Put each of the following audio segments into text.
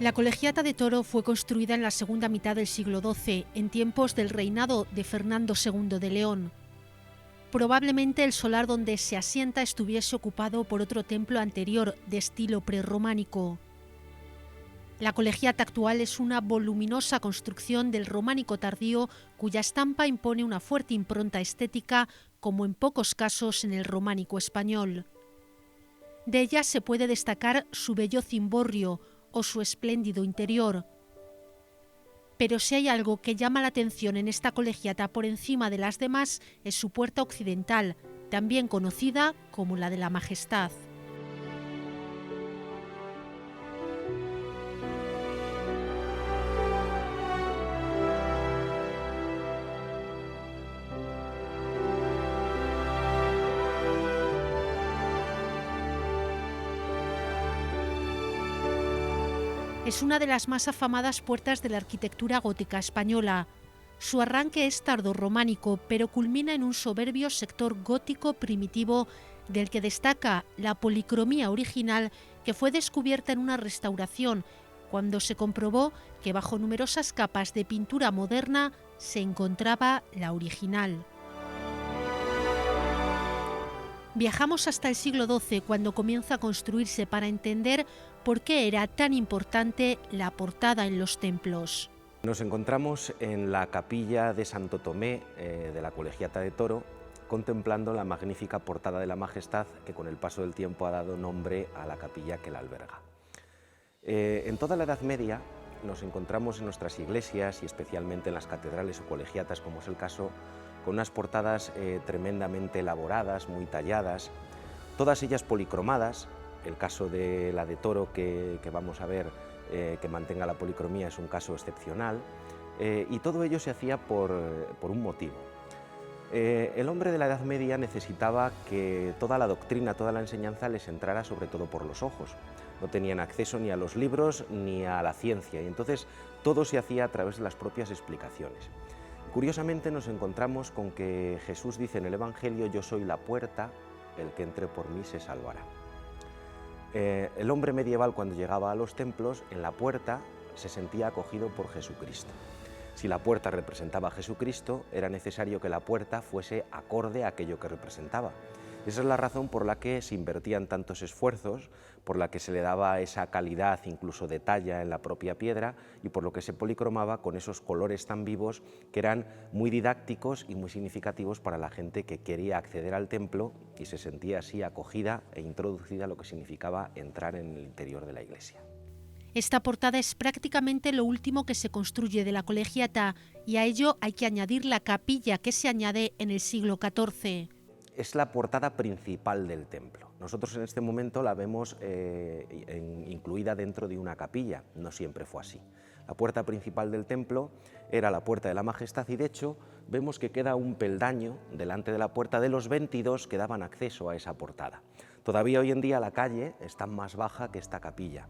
La Colegiata de Toro fue construida en la segunda mitad del siglo XII, en tiempos del reinado de Fernando II de León. Probablemente el solar donde se asienta estuviese ocupado por otro templo anterior de estilo prerrománico. La Colegiata actual es una voluminosa construcción del románico tardío cuya estampa impone una fuerte impronta estética como en pocos casos en el románico español. De ella se puede destacar su bello cimborrio o su espléndido interior. Pero si hay algo que llama la atención en esta colegiata por encima de las demás es su puerta occidental, también conocida como la de la Majestad. Es una de las más afamadas puertas de la arquitectura gótica española. Su arranque es tardorrománico, pero culmina en un soberbio sector gótico primitivo del que destaca la policromía original que fue descubierta en una restauración, cuando se comprobó que bajo numerosas capas de pintura moderna se encontraba la original. Viajamos hasta el siglo XII, cuando comienza a construirse, para entender por qué era tan importante la portada en los templos. Nos encontramos en la capilla de Santo Tomé de la Colegiata de Toro, contemplando la magnífica portada de la Majestad que con el paso del tiempo ha dado nombre a la capilla que la alberga. En toda la Edad Media nos encontramos en nuestras iglesias y especialmente en las catedrales o colegiatas, como es el caso, con unas portadas tremendamente elaboradas, muy talladas, todas ellas policromadas. El caso de la de Toro que vamos a ver, que mantenga la policromía, es un caso excepcional, y todo ello se hacía por un motivo. El hombre de la Edad Media necesitaba que toda la doctrina, toda la enseñanza les entrara sobre todo por los ojos. No tenían acceso ni a los libros ni a la ciencia, y entonces todo se hacía a través de las propias explicaciones. Curiosamente nos encontramos con que Jesús dice en el Evangelio: yo soy la puerta, el que entre por mí se salvará. El hombre medieval, cuando llegaba a los templos, en la puerta se sentía acogido por Jesucristo. Si la puerta representaba a Jesucristo, era necesario que la puerta fuese acorde a aquello que representaba. Esa es la razón por la que se invertían tantos esfuerzos, por la que se le daba esa calidad incluso de talla en la propia piedra y por lo que se policromaba con esos colores tan vivos que eran muy didácticos y muy significativos para la gente que quería acceder al templo y se sentía así acogida e introducida a lo que significaba entrar en el interior de la iglesia. Esta portada es prácticamente lo último que se construye de la Colegiata, y a ello hay que añadir la capilla que se añade en el siglo XIV. Es la portada principal del templo. Nosotros en este momento la vemos incluida dentro de una capilla, no siempre fue así. La puerta principal del templo era la puerta de la Majestad y de hecho vemos que queda un peldaño delante de la puerta de los 22 que daban acceso a esa portada. Todavía hoy en día la calle está más baja que esta capilla.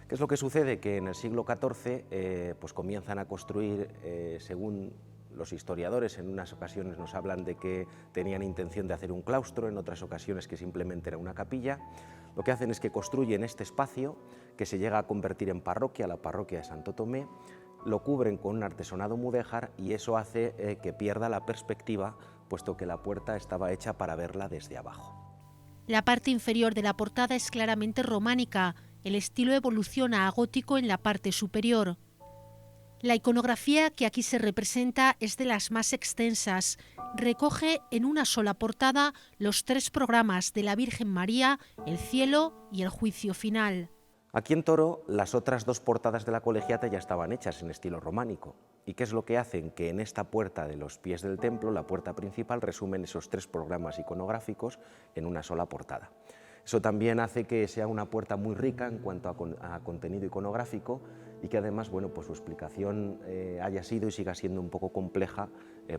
¿Qué es lo que sucede? Que en el siglo XIV pues comienzan a construir, según los historiadores, en unas ocasiones nos hablan de que tenían intención de hacer un claustro, en otras ocasiones que simplemente era una capilla. Lo que hacen es que construyen este espacio que se llega a convertir en parroquia, la parroquia de Santo Tomé, lo cubren con un artesonado mudéjar y eso hace que pierda la perspectiva, puesto que la puerta estaba hecha para verla desde abajo. La parte inferior de la portada es claramente románica. El estilo evoluciona a gótico en la parte superior. La iconografía que aquí se representa es de las más extensas. Recoge en una sola portada los 3 programas de la Virgen María, el cielo y el juicio final. Aquí en Toro, las otras 2 portadas de la Colegiata ya estaban hechas en estilo románico. ¿Y qué es lo que hacen? Que en esta puerta de los pies del templo, la puerta principal, resumen esos 3 programas iconográficos en una sola portada. Eso también hace que sea una puerta muy rica en cuanto a contenido iconográfico y que además, bueno, pues su explicación haya sido y siga siendo un poco compleja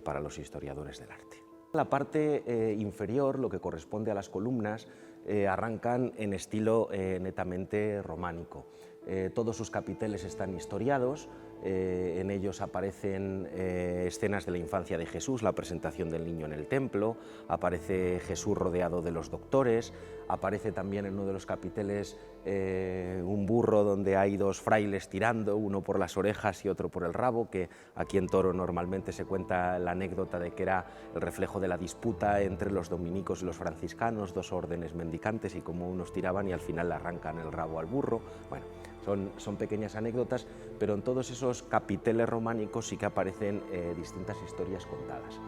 para los historiadores del arte. La parte inferior, lo que corresponde a las columnas, arrancan en estilo netamente románico. Todos sus capiteles están historiados, En ellos aparecen escenas de la infancia de Jesús, la presentación del niño en el templo, aparece Jesús rodeado de los doctores, aparece también en uno de los capiteles un burro donde hay dos frailes tirando, uno por las orejas y otro por el rabo, que aquí en Toro normalmente se cuenta la anécdota de que era el reflejo de la disputa entre los dominicos y los franciscanos, dos órdenes mendicantes, y cómo unos tiraban y al final le arrancan el rabo al burro. Bueno, son pequeñas anécdotas, pero en todos esos capiteles románicos sí que aparecen distintas historias contadas.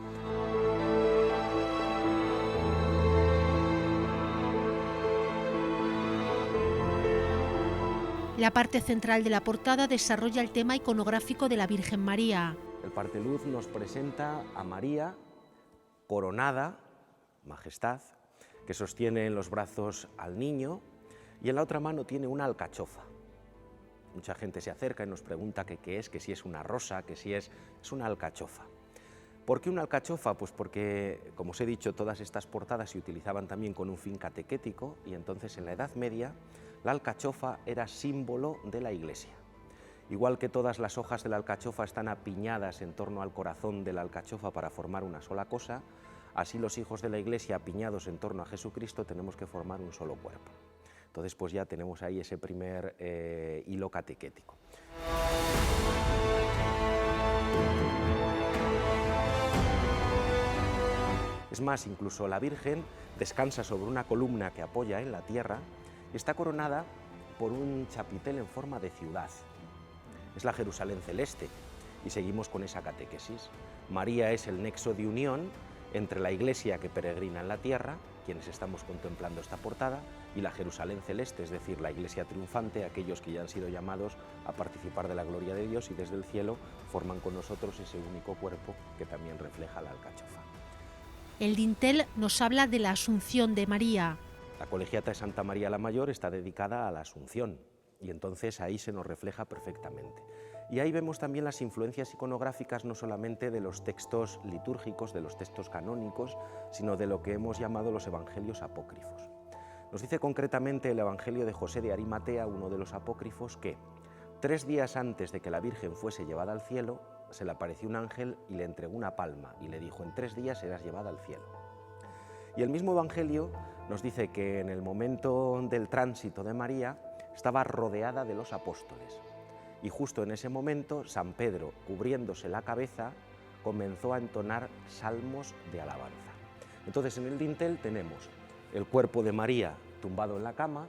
La parte central de la portada desarrolla el tema iconográfico de la Virgen María. El parteluz nos presenta a María coronada, majestad, que sostiene en los brazos al niño y en la otra mano tiene una alcachofa. Mucha gente se acerca y nos pregunta qué es, que si es una rosa, que si es una alcachofa. ¿Por qué una alcachofa? Pues porque, como os he dicho, todas estas portadas se utilizaban también con un fin catequético, y entonces en la Edad Media la alcachofa era símbolo de la Iglesia. Igual que todas las hojas de la alcachofa están apiñadas en torno al corazón de la alcachofa para formar una sola cosa, así los hijos de la Iglesia apiñados en torno a Jesucristo tenemos que formar un solo cuerpo. Entonces pues ya tenemos ahí ese primer hilo catequético. Es más, incluso la Virgen descansa sobre una columna que apoya en la tierra y está coronada por un chapitel en forma de ciudad. Es la Jerusalén celeste y seguimos con esa catequesis. María es el nexo de unión entre la Iglesia que peregrina en la tierra, quienes estamos contemplando esta portada, y la Jerusalén celeste, es decir, la Iglesia triunfante, aquellos que ya han sido llamados a participar de la gloria de Dios y desde el cielo forman con nosotros ese único cuerpo que también refleja la alcachofa. El dintel nos habla de la Asunción de María. La colegiata de Santa María la Mayor está dedicada a la Asunción y entonces ahí se nos refleja perfectamente. Y ahí vemos también las influencias iconográficas no solamente de los textos litúrgicos, de los textos canónicos, sino de lo que hemos llamado los evangelios apócrifos. Nos dice concretamente el Evangelio de José de Arimatea, uno de los apócrifos, que 3 días antes de que la Virgen fuese llevada al cielo, se le apareció un ángel y le entregó una palma y le dijo: en 3 días serás llevada al cielo. Y el mismo Evangelio nos dice que en el momento del tránsito de María estaba rodeada de los apóstoles. Y justo en ese momento, San Pedro, cubriéndose la cabeza, comenzó a entonar salmos de alabanza. Entonces, en el dintel tenemos el cuerpo de María tumbado en la cama,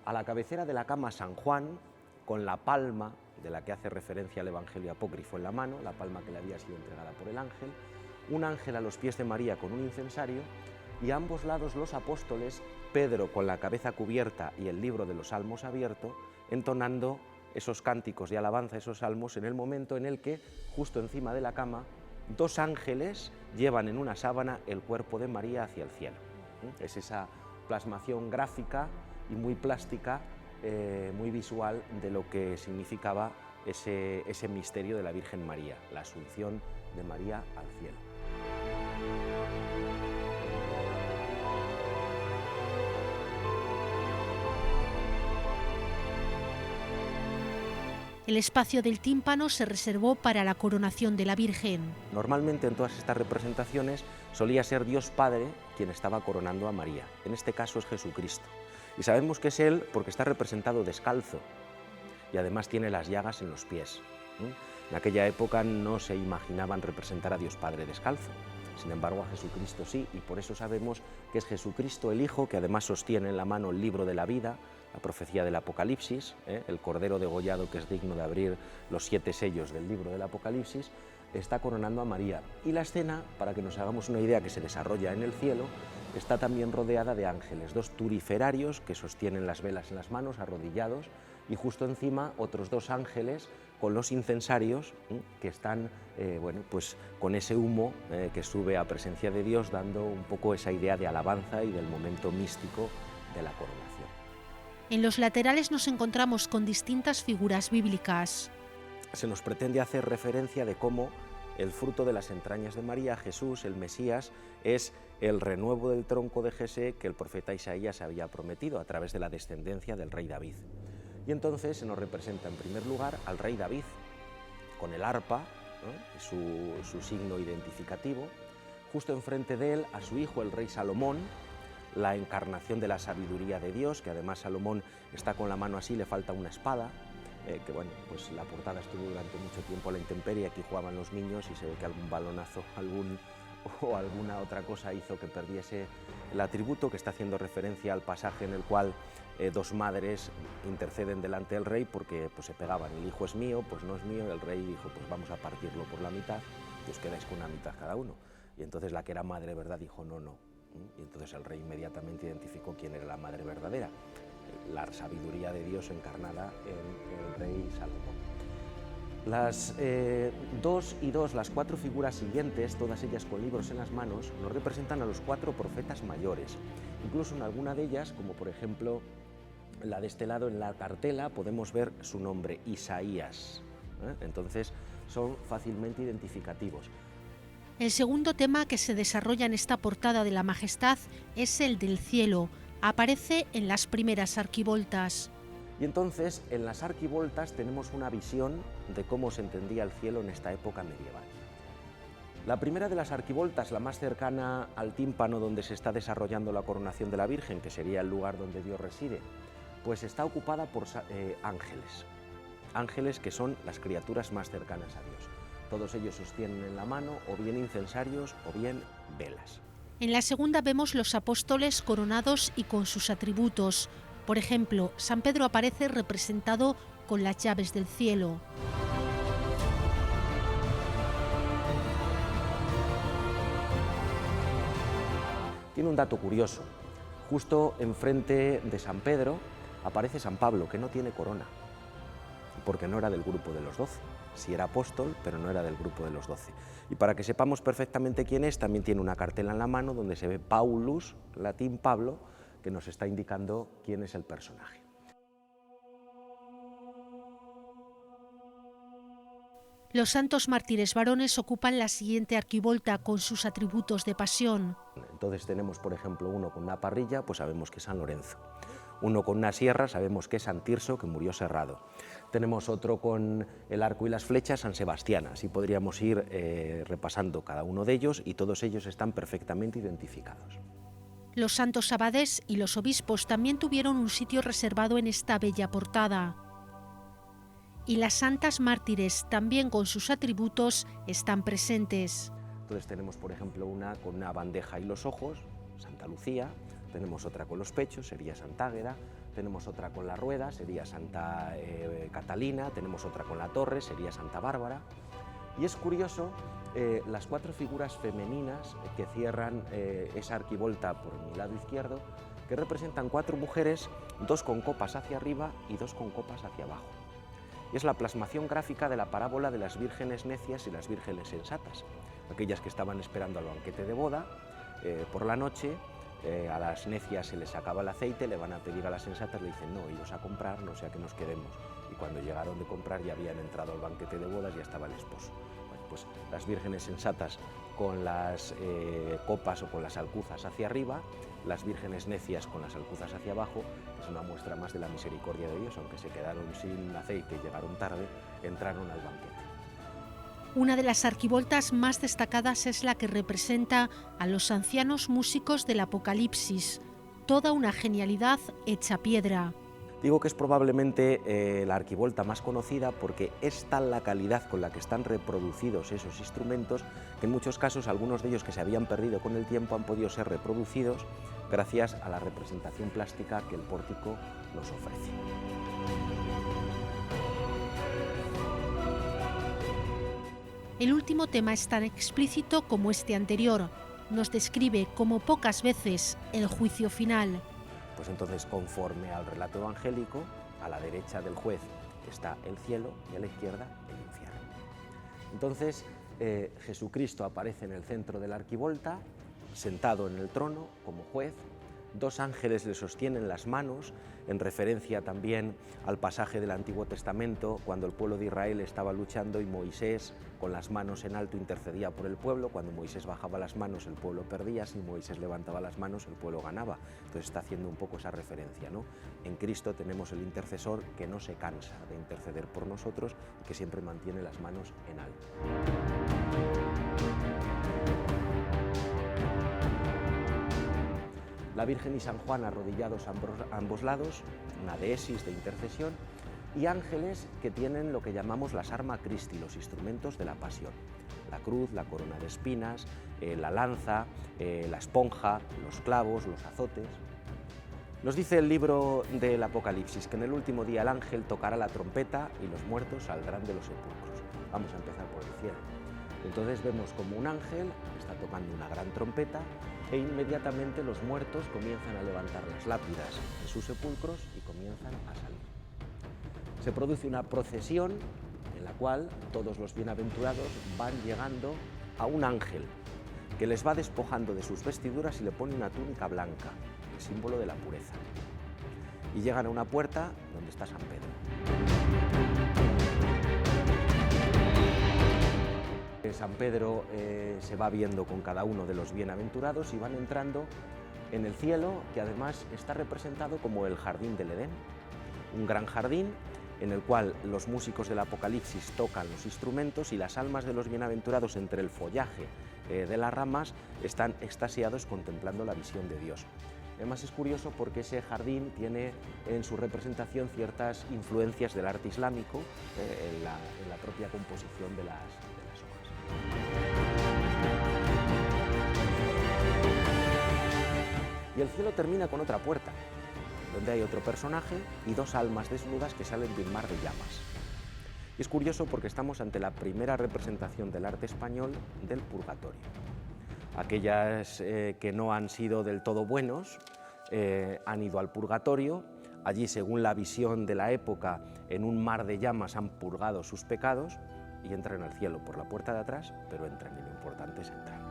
a la cabecera de la cama San Juan, con la palma de la que hace referencia el Evangelio apócrifo en la mano, la palma que le había sido entregada por el ángel, un ángel a los pies de María con un incensario, y a ambos lados los apóstoles, Pedro con la cabeza cubierta y el libro de los salmos abierto, entonando esos cánticos de alabanza, esos salmos, en el momento en el que, justo encima de la cama, 2 ángeles llevan en una sábana el cuerpo de María hacia el cielo. Es esa plasmación gráfica y muy plástica, muy visual de lo que significaba ese misterio de la Virgen María, la Asunción de María al cielo. El espacio del tímpano se reservó para la coronación de la Virgen. Normalmente en todas estas representaciones solía ser Dios Padre quien estaba coronando a María. En este caso es Jesucristo. Y sabemos que es Él porque está representado descalzo y además tiene las llagas en los pies. En aquella época no se imaginaban representar a Dios Padre descalzo. Sin embargo, a Jesucristo sí, y por eso sabemos que es Jesucristo el Hijo, que además sostiene en la mano el libro de la vida, la profecía del Apocalipsis, el cordero degollado que es digno de abrir los 7 sellos del libro del Apocalipsis, está coronando a María. Y la escena, para que nos hagamos una idea, que se desarrolla en el cielo, está también rodeada de ángeles, 2 turiferarios que sostienen las velas en las manos, arrodillados, y justo encima otros 2 ángeles con los incensarios que están pues con ese humo que sube a presencia de Dios, dando un poco esa idea de alabanza y del momento místico de la coronación. En los laterales nos encontramos con distintas figuras bíblicas. Se nos pretende hacer referencia de cómo el fruto de las entrañas de María, Jesús, el Mesías, es el renuevo del tronco de Jesé que el profeta Isaías había prometido a través de la descendencia del rey David. Y entonces se nos representa en primer lugar al rey David, con el arpa, ¿no? su signo identificativo. Justo enfrente de él, a su hijo, el rey Salomón, la encarnación de la sabiduría de Dios, que además Salomón está con la mano así, le falta una espada, que bueno, pues la portada estuvo durante mucho tiempo a la intemperie, aquí jugaban los niños y se ve que algún balonazo, o alguna otra cosa hizo que perdiese el atributo, que está haciendo referencia al pasaje en el cual dos madres interceden delante del rey porque pues, se pegaban, el hijo es mío, pues no es mío, y el rey dijo, pues vamos a partirlo por la mitad y os quedáis con una mitad cada uno. Y entonces la que era madre, ¿verdad?, dijo no, no. Y entonces el rey inmediatamente identificó quién era la madre verdadera, la sabiduría de Dios encarnada en el rey Salomón. Las 2 y 2, las 4 figuras siguientes, todas ellas con libros en las manos, nos representan a los 4 profetas mayores. Incluso en alguna de ellas, como por ejemplo la de este lado en la cartela, podemos ver su nombre, Isaías. Entonces son fácilmente identificativos. El segundo tema que se desarrolla en esta portada de la Majestad es el del cielo. Aparece en las primeras arquivoltas. Y entonces en las arquivoltas tenemos una visión de cómo se entendía el cielo en esta época medieval. La primera de las arquivoltas, la más cercana al tímpano donde se está desarrollando la coronación de la Virgen, que sería el lugar donde Dios reside, pues está ocupada por ángeles. Ángeles que son las criaturas más cercanas a Dios. Todos ellos sostienen en la mano o bien incensarios o bien velas. En la segunda vemos los apóstoles coronados y con sus atributos. Por ejemplo, San Pedro aparece representado con las llaves del cielo. Tiene un dato curioso. Justo enfrente de San Pedro aparece San Pablo, que no tiene corona, porque no era del grupo de los 12. Sí era apóstol, pero no era del grupo de los 12. Y para que sepamos perfectamente quién es, también tiene una cartela en la mano donde se ve Paulus, latín Pablo, que nos está indicando quién es el personaje. Los santos mártires varones ocupan la siguiente arquivolta con sus atributos de pasión. Entonces tenemos, por ejemplo, uno con una parrilla, pues sabemos que es San Lorenzo. Uno con una sierra, sabemos que es San Tirso, que murió serrado. Tenemos otro con el arco y las flechas, San Sebastián. Así podríamos ir repasando cada uno de ellos y todos ellos están perfectamente identificados. Los santos abades y los obispos también tuvieron un sitio reservado en esta bella portada. Y las santas mártires, también con sus atributos, están presentes. Entonces tenemos, por ejemplo, una con una bandeja y los ojos, Santa Lucía. Tenemos otra con los pechos, sería Santa Águeda. Tenemos otra con la rueda, sería Santa Catalina. Tenemos otra con la torre, sería Santa Bárbara. Y es curioso, las 4 figuras femeninas que cierran esa arquivolta por mi lado izquierdo, que representan 4 mujeres, 2 con copas hacia arriba y 2 con copas hacia abajo. Y es la plasmación gráfica de la parábola de las vírgenes necias y las vírgenes sensatas. Aquellas que estaban esperando al banquete de boda, por la noche, a las necias se les acaba el aceite, le van a pedir a las sensatas, le dicen no, iros a comprar, no sea que nos quedemos. Y cuando llegaron de comprar ya habían entrado al banquete de bodas y ya estaba el esposo. Bueno, pues las vírgenes sensatas con las copas o con las alcuzas hacia arriba, las vírgenes necias con las alcuzas hacia abajo, es una muestra más de la misericordia de Dios, aunque se quedaron sin aceite, llegaron tarde, entraron al banquete. Una de las arquivoltas más destacadas es la que representa a los ancianos músicos del Apocalipsis, toda una genialidad hecha piedra. Digo que es probablemente la arquivolta más conocida porque es tal la calidad con la que están reproducidos esos instrumentos que en muchos casos algunos de ellos que se habían perdido con el tiempo han podido ser reproducidos gracias a la representación plástica que el pórtico nos ofrece. El último tema es tan explícito como este anterior. Nos describe como pocas veces el juicio final. Pues entonces, conforme al relato evangélico, a la derecha del juez está el cielo y a la izquierda el infierno. Entonces, Jesucristo aparece en el centro de la arquivolta, sentado en el trono como juez, 2 ángeles le sostienen las manos, en referencia también al pasaje del Antiguo Testamento, cuando el pueblo de Israel estaba luchando y Moisés, con las manos en alto, intercedía por el pueblo. Cuando Moisés bajaba las manos, el pueblo perdía; si Moisés levantaba las manos, el pueblo ganaba. Entonces está haciendo un poco esa referencia, ¿no? En Cristo tenemos el intercesor que no se cansa de interceder por nosotros y que siempre mantiene las manos en alto. La Virgen y San Juan arrodillados a ambos lados, una deesis de intercesión, y ángeles que tienen lo que llamamos las arma Christi, los instrumentos de la pasión: la cruz, la corona de espinas, la lanza, la esponja, los clavos, los azotes. Nos dice el libro del Apocalipsis que en el último día el ángel tocará la trompeta y los muertos saldrán de los sepulcros. Vamos a empezar por el cielo. Entonces vemos como un ángel está tocando una gran trompeta e inmediatamente los muertos comienzan a levantar las lápidas de sus sepulcros y comienzan a salir. Se produce una procesión en la cual todos los bienaventurados van llegando a un ángel que les va despojando de sus vestiduras y le pone una túnica blanca, el símbolo de la pureza. Y llegan a una puerta donde está San Pedro. San Pedro se va viendo con cada uno de los bienaventurados y van entrando en el cielo, que además está representado como el jardín del Edén, un gran jardín en el cual los músicos del Apocalipsis tocan los instrumentos y las almas de los bienaventurados, entre el follaje de las ramas, están extasiados contemplando la visión de Dios. Además es curioso porque ese jardín tiene en su representación ciertas influencias del arte islámico en la propia composición de las hojas. Y el cielo termina con otra puerta, donde hay otro personaje y 2 almas desnudas que salen de un mar de llamas. Y es curioso porque estamos ante la primera representación del arte español del purgatorio. Aquellas que no han sido del todo buenos han ido al purgatorio. Allí, según la visión de la época, en un mar de llamas han purgado sus pecados y entran al cielo por la puerta de atrás, pero entran, y lo importante es entrar.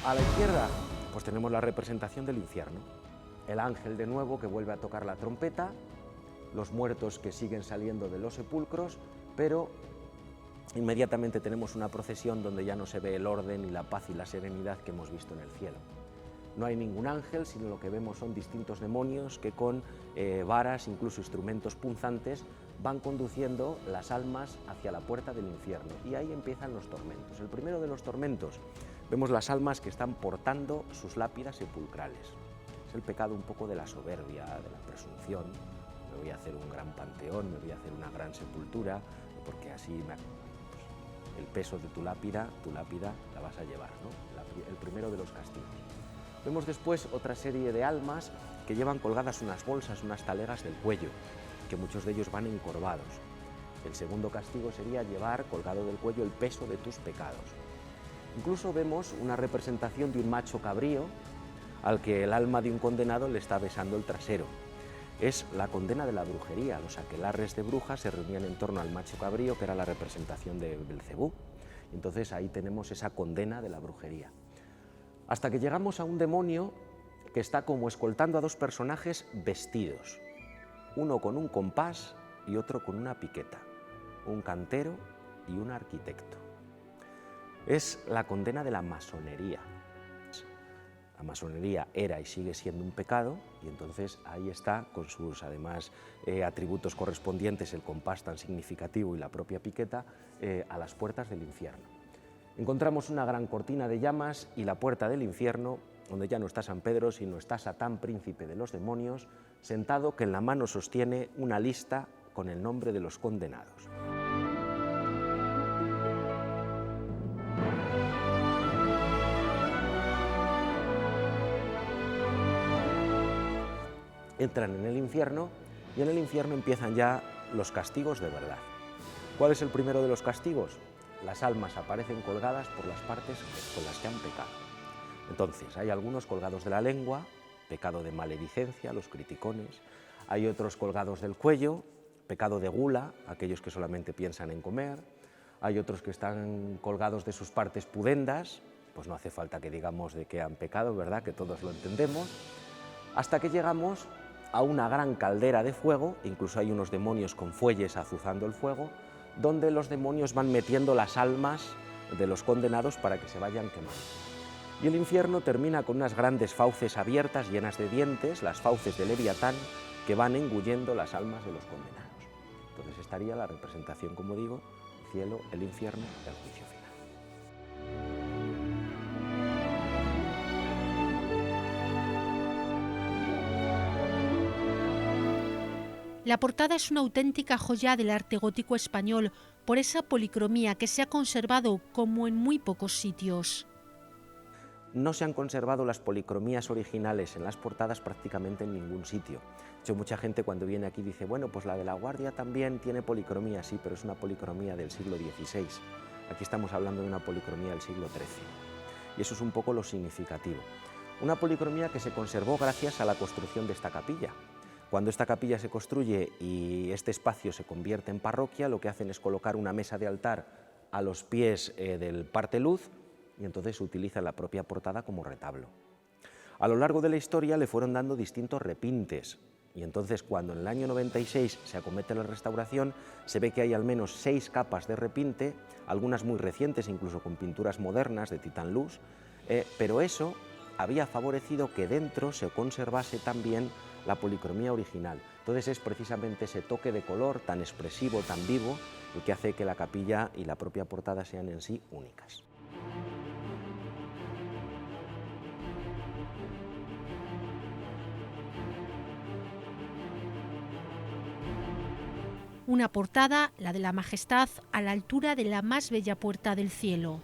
A la izquierda, pues tenemos la representación del infierno. El ángel de nuevo que vuelve a tocar la trompeta, los muertos que siguen saliendo de los sepulcros, pero inmediatamente tenemos una procesión donde ya no se ve el orden y la paz y la serenidad que hemos visto en el cielo. No hay ningún ángel, sino lo que vemos son distintos demonios que con varas, incluso instrumentos punzantes, van conduciendo las almas hacia la puerta del infierno. Y ahí empiezan los tormentos. El primero de los tormentos, vemos las almas que están portando sus lápidas sepulcrales. Es el pecado un poco de la soberbia, de la presunción. Me voy a hacer un gran panteón, me voy a hacer una gran sepultura, porque así el peso de tu lápida la vas a llevar, ¿no? El primero de los castigos. Vemos después otra serie de almas que llevan colgadas unas bolsas, unas talegas del cuello, que muchos de ellos van encorvados. El segundo castigo sería llevar colgado del cuello el peso de tus pecados. Incluso vemos una representación de un macho cabrío al que el alma de un condenado le está besando el trasero. Es la condena de la brujería. Los aquelarres de brujas se reunían en torno al macho cabrío, que era la representación de Belcebú. Entonces ahí tenemos esa condena de la brujería. Hasta que llegamos a un demonio que está como escoltando a 2 personajes vestidos, uno con un compás y otro con una piqueta, un cantero y un arquitecto. Es la condena de la masonería. La masonería era y sigue siendo un pecado, y entonces ahí está, con sus además atributos correspondientes, el compás tan significativo y la propia piqueta, a las puertas del infierno. Encontramos una gran cortina de llamas y la puerta del infierno, donde ya no está San Pedro, sino está Satán, príncipe de los demonios, sentado, que en la mano sostiene una lista con el nombre de los condenados. entran en el infierno y en el infierno empiezan ya los castigos de verdad. ¿Cuál es el primero de los castigos? Las almas aparecen colgadas por las partes con las que han pecado. Entonces, hay algunos colgados de la lengua, pecado de maledicencia, los criticones, hay otros colgados del cuello, pecado de gula, aquellos que solamente piensan en comer, hay otros que están colgados de sus partes pudendas, pues no hace falta que digamos de qué han pecado, ¿verdad?, que todos lo entendemos, hasta que llegamos a una gran caldera de fuego, incluso hay unos demonios con fuelles azuzando el fuego, donde los demonios van metiendo las almas de los condenados para que se vayan quemando. Y el infierno termina con unas grandes fauces abiertas llenas de dientes, las fauces de Leviatán, que van engullendo las almas de los condenados. Entonces estaría la representación, como digo, el cielo, el infierno, el juicio final. La portada es una auténtica joya del arte gótico español por esa policromía que se ha conservado como en muy pocos sitios. No se han conservado las policromías originales en las portadas prácticamente en ningún sitio. De hecho, mucha gente cuando viene aquí dice, bueno, pues la de La Guardia también tiene policromía, sí, pero es una policromía del siglo XVI. Aquí estamos hablando de una policromía del siglo XIII. Y eso es un poco lo significativo. Una policromía que se conservó gracias a la construcción de esta capilla. Cuando esta capilla se construye y este espacio se convierte en parroquia, lo que hacen es colocar una mesa de altar a los pies del parteluz y entonces se utiliza la propia portada como retablo. A lo largo de la historia le fueron dando distintos repintes y entonces cuando en el año 96 se acomete la restauración se ve que hay al menos 6 capas de repinte, algunas muy recientes, incluso con pinturas modernas de Titán Luz, pero eso había favorecido que dentro se conservase también la policromía original. Entonces es precisamente ese toque de color tan expresivo, tan vivo, el que hace que la capilla y la propia portada sean en sí únicas. Una portada, la de la Majestad, a la altura de la más bella puerta del cielo.